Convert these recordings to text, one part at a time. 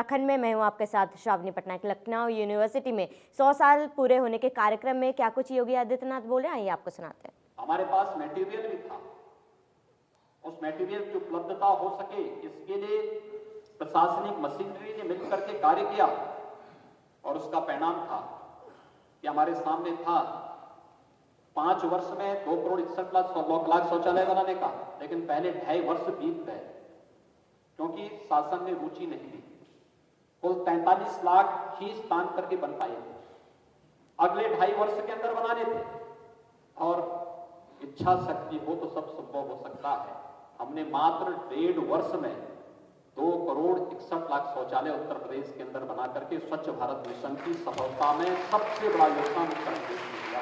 उत्तराखंड में मैं हूं आपके साथ श्रावणी पटनायक। लखनऊ यूनिवर्सिटी में 100 साल पूरे होने के कार्यक्रम में क्या कुछ योगी आदित्यनाथ बोले, आइए आपको सुनाते हैं। हमारे पास मटेरियल भी था, उस मटेरियल की उपलब्धता हो सके इसके लिए प्रशासनिक मशीनरी ने मिलकर के कार्य किया और उसका परिणाम था कि हमारे सामने था 5 वर्ष में 2 करोड़ 61 लाख शौचालय बनाने का, लेकिन पहले 2.5 वर्ष बीत गए क्योंकि शासन ने रुचि नहीं दी। कुल 43 लाख ही स्थान करके बन पाए थे, अगले 2.5 वर्ष के अंदर बनाने थे और इच्छा शक्ति हो तो सब संभव हो सकता है। हमने मात्र 1.5 वर्ष में 2 करोड़ 61 लाख शौचालय उत्तर प्रदेश के अंदर बना करके स्वच्छ भारत मिशन की सफलता में सबसे बड़ा योगदान उत्तर प्रदेश ने दिया।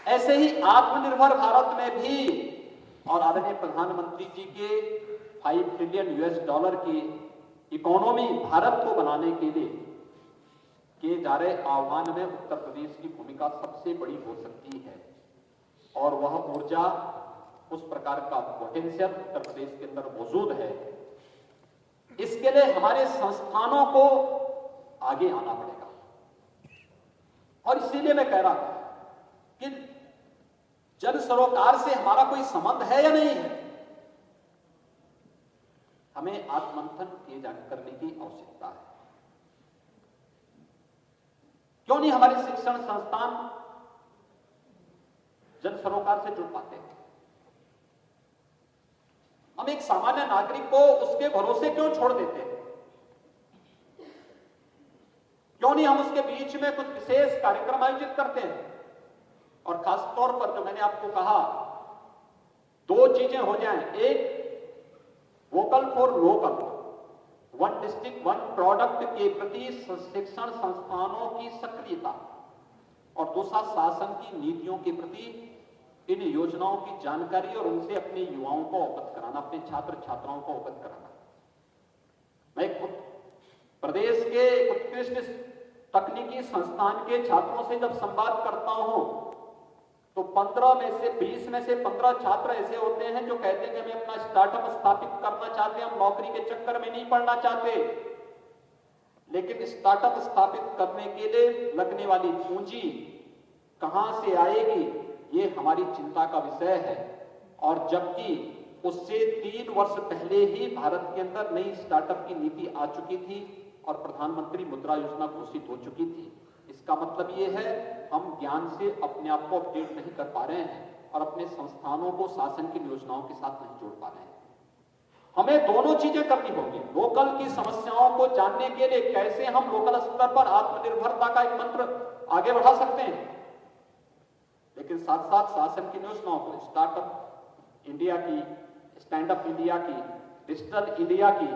ऐसे ही आत्मनिर्भर भारत में भी और आदरणीय प्रधानमंत्री जी के $5 ट्रिलियन की इकोनॉमी भारत को बनाने के लिए किए जा रहे आह्वान में उत्तर प्रदेश की भूमिका सबसे बड़ी हो सकती है और वह ऊर्जा उस प्रकार का पोटेंशियल उत्तर प्रदेश के अंदर मौजूद है। इसके लिए हमारे संस्थानों को आगे आना पड़ेगा और इसीलिए मैं कह रहा हूं कि जन सरोकार से हमारा कोई संबंध है या नहीं है, हमें आत्ममंथन किए करने की आवश्यकता है। क्यों नहीं हमारे शिक्षण संस्थान जन सरोकार से जुड़ पाते हैं? हम एक सामान्य नागरिक को उसके भरोसे क्यों छोड़ देते हैं? क्यों नहीं हम उसके बीच में कुछ विशेष कार्यक्रम आयोजित करते हैं? और खासतौर पर जो मैंने आपको कहा, 2 चीजें हो जाएं, एक vocal for local, 1 district 1 product के प्रति शिक्षण संस्थानों की सक्रियता और दूसरा शासन की नीतियों के प्रति इन योजनाओं की जानकारी और उनसे अपने युवाओं को अवगत कराना, अपने छात्र छात्राओं को अवगत कराना। मैं प्रदेश के उत्कृष्ट तकनीकी संस्थान के छात्रों से जब संवाद करता हूं तो 20 में से 15 छात्र ऐसे होते हैं जो कहते हैं कि हमें अपना स्टार्टअप स्थापित करना चाहते हैं, हम नौकरी के चक्कर में नहीं पड़ना चाहते। लेकिन स्टार्टअप स्थापित करने के लिए लगने वाली पूंजी कहां से आएगी, ये हमारी चिंता का विषय है। और जबकि उससे 3 वर्ष पहले ही भारत के अंदर नई स्टार्टअप की नीति आ चुकी थी और प्रधानमंत्री मुद्रा योजना घोषित हो चुकी थी। इसका मतलब ये है हम ज्ञान से अपने आप को अपडेट नहीं कर पा रहे हैं और अपने संस्थानों को शासन की योजनाओं के साथ नहीं जोड़ पा रहे हैं। हमें दोनों चीजें करनी होगी। लोकल की समस्याओं को जानने के लिए कैसे हम लोकल स्तर पर आत्मनिर्भरता का एक मंत्र आगे बढ़ा सकते हैं, लेकिन साथ साथ शासन की योजनाओं को, स्टार्टअप इंडिया की, स्टैंड अप इंडिया की, डिजिटल इंडिया की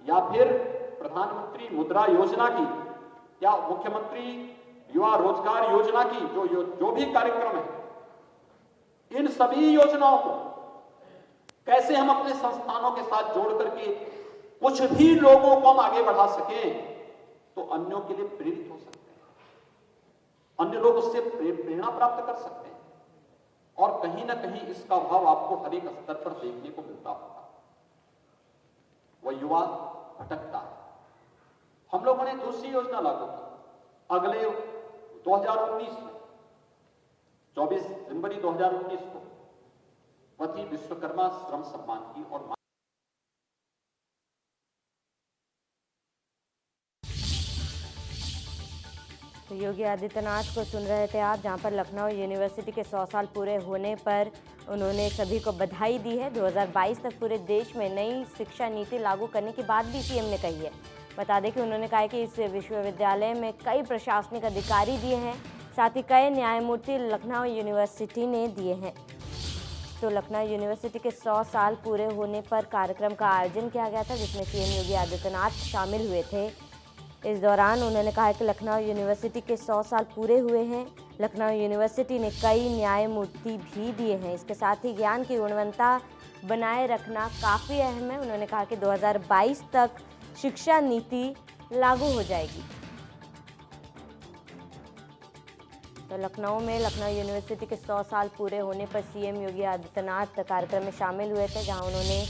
या फिर प्रधानमंत्री मुद्रा योजना की या मुख्यमंत्री युवा रोजगार योजना की जो भी कार्यक्रम है, इन सभी योजनाओं को कैसे हम अपने संस्थानों के साथ जोड़ करके कुछ भी लोगों को हम आगे बढ़ा सकें तो अन्यों के लिए प्रेरित हो सकते हैं, अन्य लोग उससे प्रेरणा प्राप्त कर सकते हैं और कहीं ना कहीं इसका भाव आपको हर एक स्तर पर देखने को मिलता होगा। वह युवा भटकता है। हम लोगों ने दूसरी योजना लागू की अगले 2019 में, 24 जनवरी 2019 को वह थी विश्वकर्मा श्रम सम्मान की। और तो योगी आदित्यनाथ को सुन रहे थे आप, जहां पर लखनऊ यूनिवर्सिटी के 100 साल पूरे होने पर उन्होंने सभी को बधाई दी है। 2022 तक पूरे देश में नई शिक्षा नीति लागू करने की बात भी सीएम ने कही है। बता दें कि उन्होंने कहा है कि इस विश्वविद्यालय में कई प्रशासनिक अधिकारी दिए हैं, साथ ही कई न्यायमूर्ति लखनऊ यूनिवर्सिटी ने दिए हैं। तो लखनऊ यूनिवर्सिटी के 100 साल पूरे होने पर कार्यक्रम का आयोजन किया गया था, जिसमें सीएम योगी आदित्यनाथ शामिल हुए थे। इस दौरान उन्होंने कहा कि लखनऊ यूनिवर्सिटी के 100 साल पूरे हुए हैं। लखनऊ यूनिवर्सिटी ने कई न्यायमूर्ति भी दिए हैं। इसके साथ ही ज्ञान की गुणवत्ता बनाए रखना काफ़ी अहम है। उन्होंने कहा कि 2022 तक शिक्षा नीति लागू हो जाएगी। तो लखनऊ में लखनऊ यूनिवर्सिटी के 100 साल पूरे होने पर सीएम योगी आदित्यनाथ कार्यक्रम में शामिल हुए थे, जहां उन्होंने